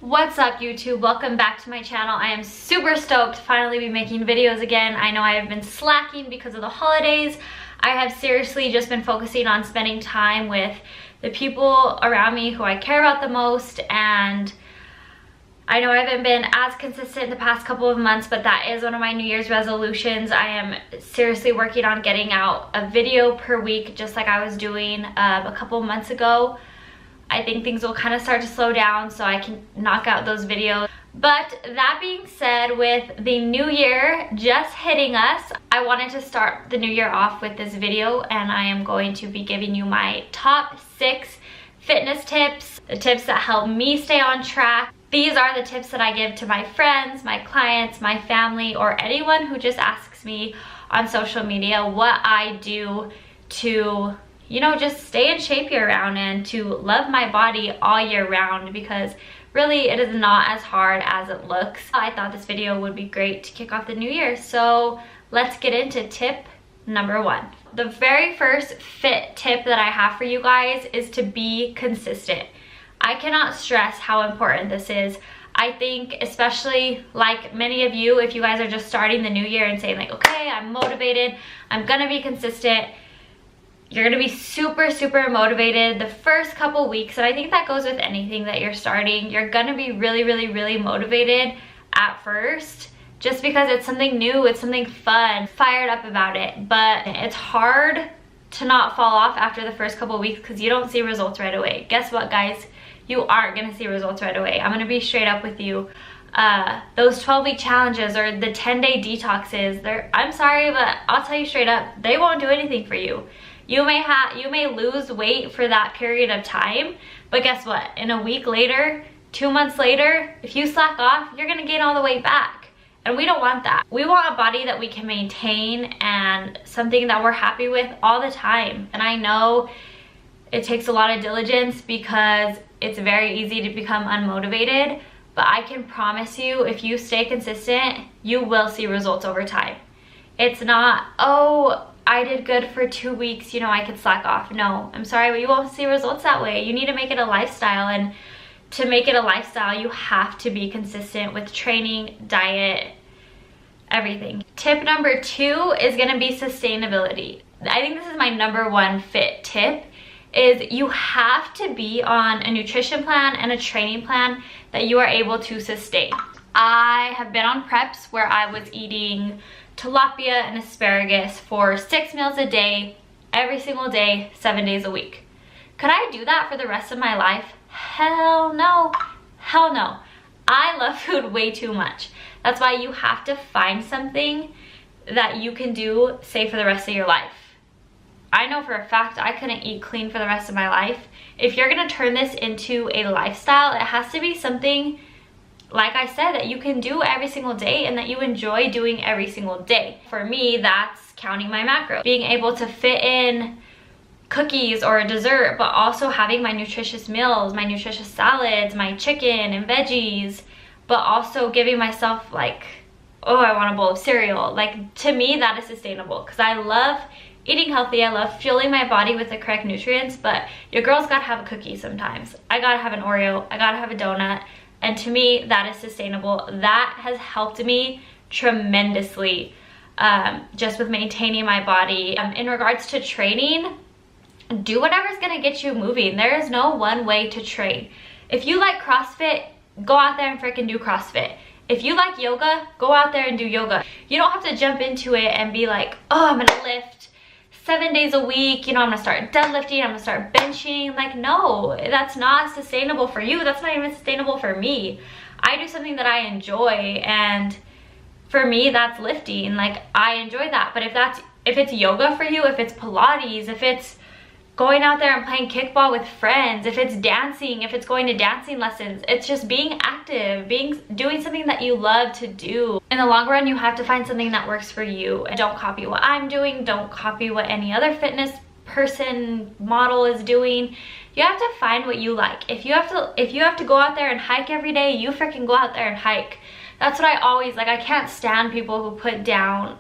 What's up, YouTube? Welcome back to my channel. I am super stoked to finally be making videos again. I know I have been slacking because of the holidays. I have seriously just been focusing on spending time with the people around me who I care about the most, and I know I haven't been as consistent the past couple of months, but that is one of my New Year's resolutions. I am seriously working on getting out a video per week, just like I was doing a couple months ago. I think things will kind of start to slow down so I can knock out those videos. But that being said, with the new year just hitting us, I wanted to start the new year off with this video, and I am going to be giving you my top 6 fitness tips, the tips that help me stay on track. These are the tips that I give to my friends, my clients, my family, or anyone who just asks me on social media what I do to, you know, just stay in shape year round and to love my body all year round, because really it is not as hard as it looks. I thought this video would be great to kick off the new year. So let's get into tip number 1. The very first fit tip that I have for you guys is to be consistent. I cannot stress how important this is. I think especially like many of you, if you guys are just starting the new year and saying like, okay, I'm motivated, I'm gonna be consistent, you're gonna be super motivated the first couple weeks. And I think that goes with anything that you're starting. You're gonna be really motivated at first, just because it's something new, it's something fun, fired up about it. But it's hard to not fall off after the first couple weeks because you don't see results right away. Guess what, guys? You aren't gonna see results right away. I'm gonna be straight up with you. Those 12-week challenges or the 10-day detoxes, I'm sorry, but I'll tell you straight up, they won't do anything for you. You may lose weight for that period of time, but guess what? In a week later, 2 months later, if you slack off, you're gonna gain all the weight back. And we don't want that. We want a body that we can maintain and something that we're happy with all the time. And I know it takes a lot of diligence because it's very easy to become unmotivated, but I can promise you, if you stay consistent, you will see results over time. It's not, oh, I did good for 2 weeks, you know, I could slack off. No, I'm sorry, but you won't see results that way. You need to make it a lifestyle, and to make it a lifestyle, you have to be consistent with training, diet, everything. Tip number 2 is gonna be sustainability. I think this is my number 1 fit tip, is you have to be on a nutrition plan and a training plan that you are able to sustain. I have been on preps where I was eating tilapia and asparagus for 6 meals a day, every single day, 7 days a week. Could I do that for the rest of my life? Hell no. Hell no. I love food way too much. That's why you have to find something that you can do, say, for the rest of your life. I know for a fact I couldn't eat clean for the rest of my life. If you're gonna turn this into a lifestyle, it has to be something, like I said, that you can do every single day and that you enjoy doing every single day. For me, that's counting my macros. Being able to fit in cookies or a dessert, but also having my nutritious meals, my nutritious salads, my chicken and veggies, but also giving myself like, oh, I want a bowl of cereal. Like, to me, that is sustainable because I love eating healthy. I love fueling my body with the correct nutrients, but your girl's gotta have a cookie sometimes. I gotta have an Oreo, I gotta have a donut. And to me, that is sustainable. That has helped me tremendously just with maintaining my body. In regards to training, do whatever's gonna get you moving. There is no one way to train. If you like CrossFit, go out there and freaking do CrossFit. If you like yoga, go out there and do yoga. You don't have to jump into it and be like, oh, I'm gonna lift 7 days a week, you know, I'm gonna start deadlifting, I'm gonna start benching. Like, no, that's not sustainable for you. That's not even sustainable for me. I do something that I enjoy, and for me, that's lifting. Like, I enjoy that. But if it's yoga for you, if it's Pilates, if it's going out there and playing kickball with friends, if it's dancing, if it's going to dancing lessons, it's just being active, doing something that you love to do. In the long run, you have to find something that works for you. Don't copy what I'm doing, don't copy what any other fitness person model is doing. You have to find what you like. If you have to go out there and hike every day, you freaking go out there and hike. That's what I always like. I can't stand people who put down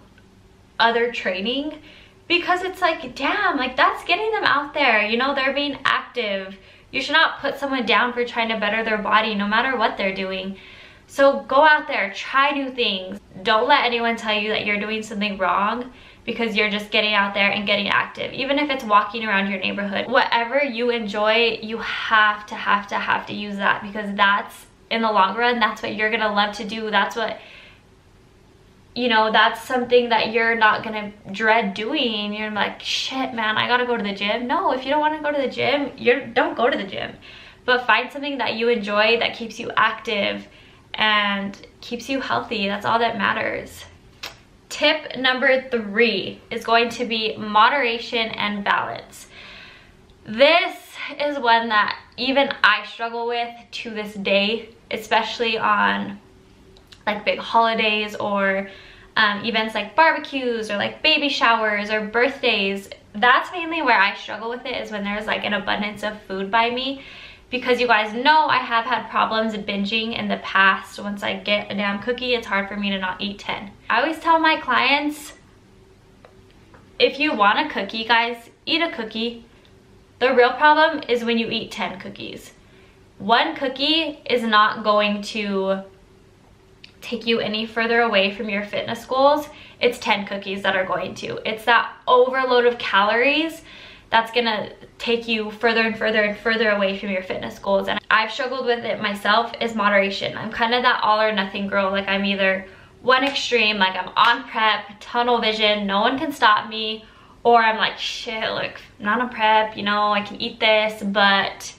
other training, because it's like, damn, like, that's getting them out there, you know, they're being active. You should not put someone down for trying to better their body no matter what they're doing. So go out there, try new things. Don't let anyone tell you that you're doing something wrong because you're just getting out there and getting active. Even if it's walking around your neighborhood, whatever you enjoy, you have to use that, because that's, in the long run, that's what you're gonna love to do. That's what, you know, that's something that you're not gonna dread doing. You're like, shit, man, I gotta go to the gym. No, if you don't wanna go to the gym, don't go to the gym. But find something that you enjoy, that keeps you active and keeps you healthy. That's all that matters. Tip number 3 is going to be moderation and balance. This is one that even I struggle with to this day, especially on like big holidays or events like barbecues or like baby showers or birthdays. That's mainly where I struggle with it, is when there's like an abundance of food by me. Because you guys know I have had problems binging in the past. Once I get a damn cookie, it's hard for me to not eat 10. I always tell my clients, if you want a cookie, guys, eat a cookie. The real problem is when you eat 10 cookies. One cookie is not going to take you any further away from your fitness goals. It's 10 cookies that are going to. It's that overload of calories that's gonna take you further and further and further away from your fitness goals. And I've struggled with it myself, is moderation. I'm kind of that all or nothing girl. Like, I'm either one extreme, like I'm on prep, tunnel vision, no one can stop me, or I'm like, shit, like, I'm not on prep, you know, I can eat this. But,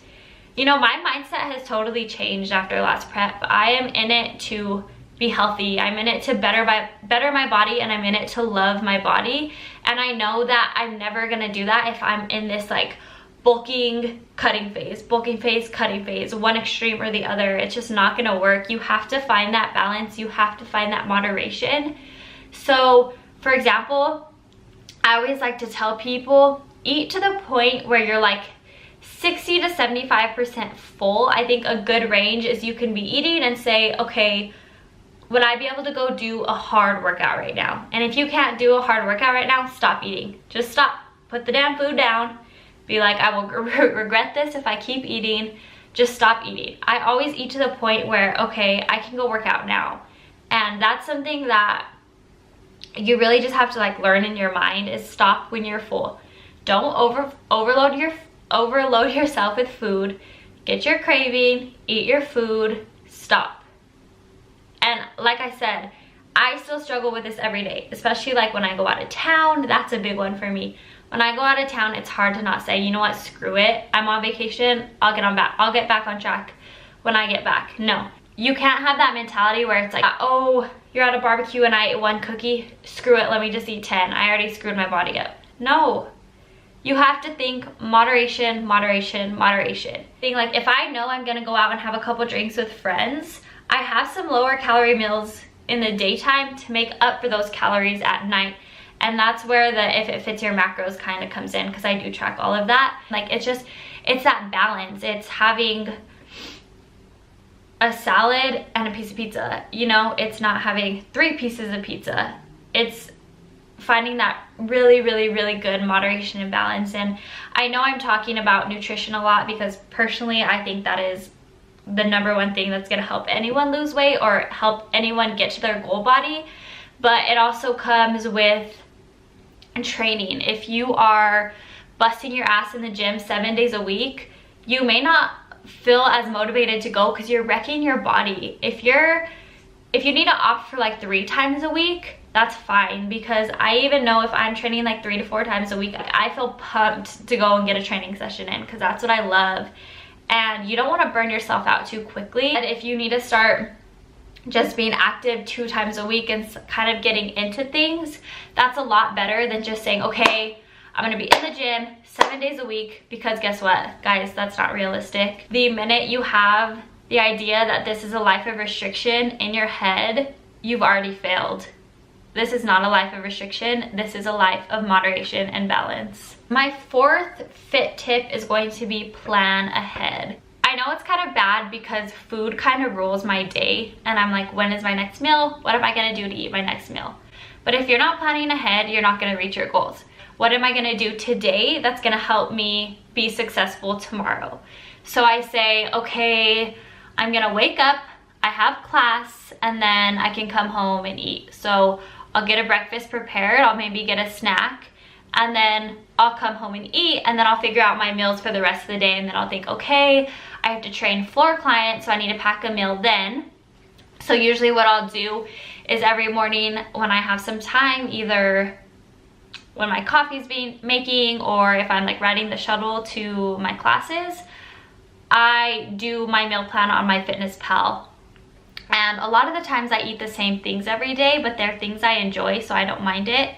you know, my mindset has totally changed after last prep. I am in it to be healthy. I'm in it to better my body, and I'm in it to love my body. And I know that I'm never gonna do that if I'm in this like bulking, cutting phase, one extreme or the other. It's just not gonna work. You have to find that balance. You have to find that moderation. So, for example, I always like to tell people, eat to the point where you're like 60 to 75% full. I think a good range is you can be eating and say, okay, would I be able to go do a hard workout right now? And if you can't do a hard workout right now, stop eating. Just stop. Put the damn food down. Be like, I will regret this if I keep eating. Just stop eating. I always eat to the point where, okay, I can go work out now. And that's something that you really just have to like learn in your mind, is stop when you're full. Don't overload yourself with food. Get your craving, eat your food, stop. And like I said, I still struggle with this every day, especially like when I go out of town. That's a big one for me. When I go out of town, it's hard to not say, you know what, screw it. I'm on vacation, I'll get back on track when I get back. No, you can't have that mentality where it's like, oh, you're at a barbecue and I ate one cookie, screw it, let me just eat 10. I already screwed my body up. No, you have to think moderation, moderation, moderation. Think like, if I know I'm gonna go out and have a couple drinks with friends, I have some lower calorie meals in the daytime to make up for those calories at night. And that's where the if it fits your macros kind of comes in, because I do track all of that. Like, it's that balance. It's having a salad and a piece of pizza, you know? It's not having 3 pieces of pizza. It's finding that really, really, really good moderation and balance. And I know I'm talking about nutrition a lot because personally I think that is the #1 thing that's gonna help anyone lose weight or help anyone get to their goal body. But it also comes with training. If you are busting your ass in the gym 7 days a week, you may not feel as motivated to go because you're wrecking your body. If you need to opt for like 3 times a week, that's fine, because I even know if I'm training like 3 to 4 times a week, I feel pumped to go and get a training session in, because that's what I love. And you don't want to burn yourself out too quickly. And if you need to start just being active 2 times a week and kind of getting into things, that's a lot better than just saying, okay, I'm gonna be in the gym 7 days a week, because guess what, guys, that's not realistic. The minute you have the idea that this is a life of restriction in your head, you've already failed. This is not a life of restriction. This is a life of moderation and balance. My 4th fit tip is going to be plan ahead. I know it's kind of bad because food kind of rules my day, and I'm like, when is my next meal? What am I gonna do to eat my next meal? But if you're not planning ahead, you're not gonna reach your goals. What am I gonna do today that's gonna help me be successful tomorrow? So I say, okay, I'm gonna wake up, I have class, and then I can come home and eat. So I'll get a breakfast prepared, I'll maybe get a snack, and then I'll come home and eat, and then I'll figure out my meals for the rest of the day, and then I'll think, okay, I have to train floor clients, so I need to pack a meal then. So usually what I'll do is every morning when I have some time, either when my coffee's making or if I'm like riding the shuttle to my classes, I do my meal plan on MyFitnessPal. And a lot of the times I eat the same things every day, but they're things I enjoy, so I don't mind it.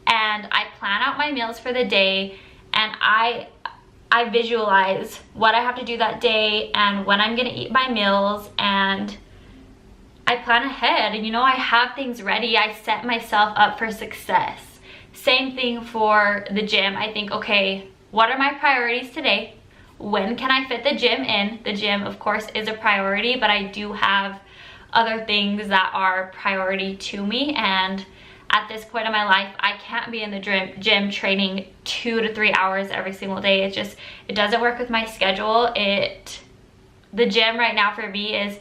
And I plan out my meals for the day, and I visualize what I have to do that day and when I'm gonna eat my meals, and I plan ahead. And you know, I have things ready. I set myself up for success. Same thing for the gym. I think, okay, what are my priorities today? When can I fit the gym in? The gym, of course, is a priority, but I do have other things that are priority to me. And at this point in my life, I can't be in the gym training 2 to 3 hours every single day. It doesn't work with my schedule. The gym right now for me is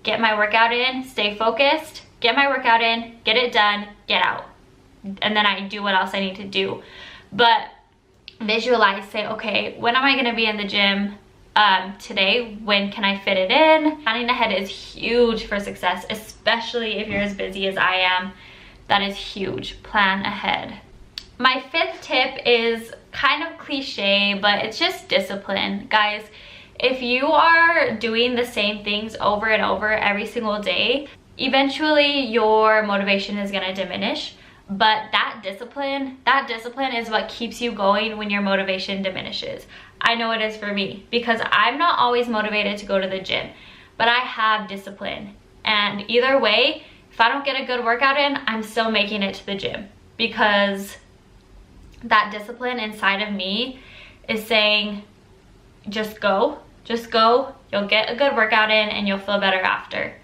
get my workout in, stay focused, get my workout in, get it done, get out. And then I do what else I need to do. But visualize, say, okay, when am I gonna be in the gym today? When can I fit it in? Planning ahead is huge for success, especially if you're as busy as I am. That is huge. Plan ahead. My 5th tip is kind of cliche, but it's just discipline. Guys, if you are doing the same things over and over every single day, eventually your motivation is gonna diminish. But that discipline is what keeps you going when your motivation diminishes. I know it is for me, because I'm not always motivated to go to the gym, but I have discipline. And either way, if I don't get a good workout in, I'm still making it to the gym, because that discipline inside of me is saying, just go, you'll get a good workout in and you'll feel better after.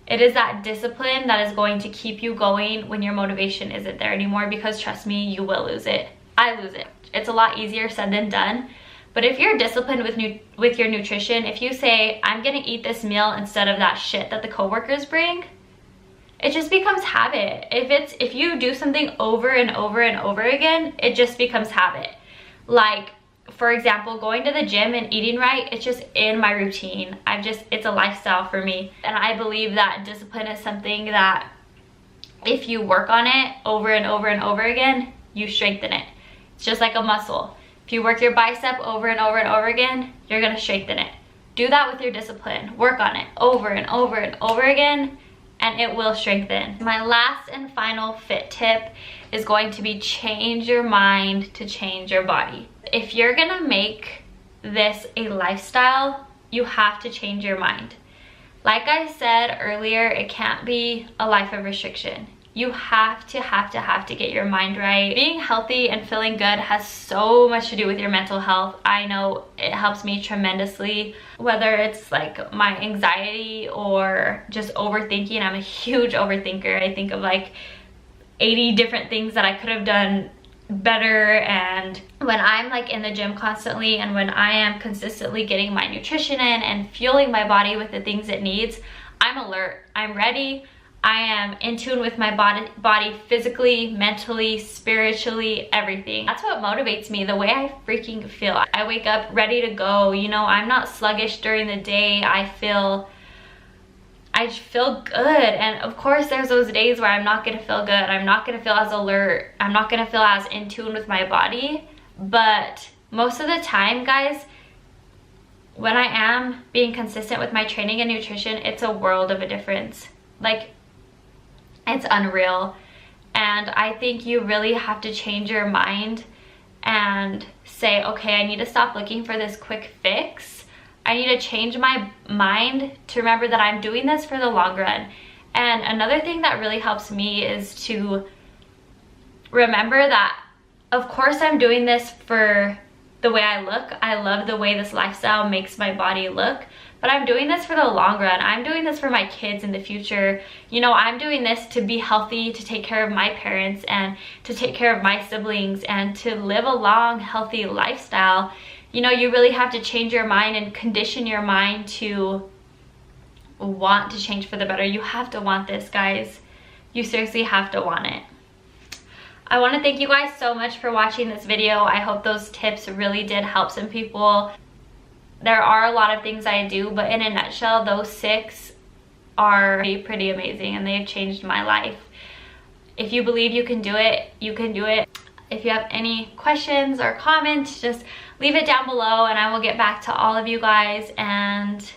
It is that discipline that is going to keep you going when your motivation isn't there anymore, because trust me, you will lose it. I lose it. It's a lot easier said than done. But if you're disciplined with your nutrition, if you say, I'm gonna eat this meal instead of that shit that the coworkers bring, it just becomes habit. If you do something over and over and over again, it just becomes habit. Like, for example, going to the gym and eating right, it's just in my routine. It's a lifestyle for me. And I believe that discipline is something that if you work on it over and over and over again, you strengthen it. It's just like a muscle. If you work your bicep over and over and over again, you're gonna strengthen it. Do that with your discipline. Work on it over and over and over again, and it will strengthen. My last and final fit tip is going to be change your mind to change your body. If you're gonna make this a lifestyle, you have to change your mind. Like I said earlier, it can't be a life of restriction. You have to get your mind right. Being healthy and feeling good has so much to do with your mental health. I know it helps me tremendously, whether it's like my anxiety or just overthinking. I'm a huge overthinker. I think of like 80 different things that I could have done better. And when I'm like in the gym constantly, and when I am consistently getting my nutrition in and fueling my body with the things it needs, I'm alert, I'm ready, I am in tune with my body physically, mentally, spiritually, everything. That's what motivates me, the way I freaking feel. I wake up ready to go. You know, I'm not sluggish during the day. I feel good. And of course there's those days where I'm not gonna feel good. I'm not gonna feel as alert. I'm not gonna feel as in tune with my body. But most of the time, guys, when I am being consistent with my training and nutrition, it's a world of a difference. Like, it's unreal. And I think you really have to change your mind and say, okay, I need to stop looking for this quick fix. I need to change my mind to remember that I'm doing this for the long run. And another thing that really helps me is to remember that, of course, I'm doing this for the way I look. I love the way this lifestyle makes my body look, but I'm doing this for the long run. I'm doing this for my kids in the future. You know, I'm doing this to be healthy, to take care of my parents and to take care of my siblings and to live a long, healthy lifestyle. you know, you really have to change your mind and condition your mind to want to change for the better. You have to want this, guys. You seriously have to want it. I want to thank you guys so much for watching this video. I hope those tips really did help some people. There are a lot of things I do, but in a nutshell, those 6 are pretty amazing and they've changed my life. If you believe you can do it, you can do it. If you have any questions or comments, just leave it down below and I will get back to all of you guys. And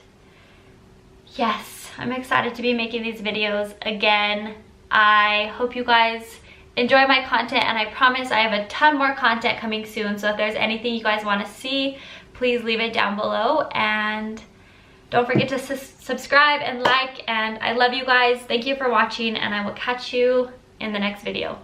yes, I'm excited to be making these videos again. I hope you guys enjoy my content, and I promise I have a ton more content coming soon. So if there's anything you guys want to see, please leave it down below, and don't forget to subscribe and like. And I love you guys. Thank you for watching, and I will catch you in the next video.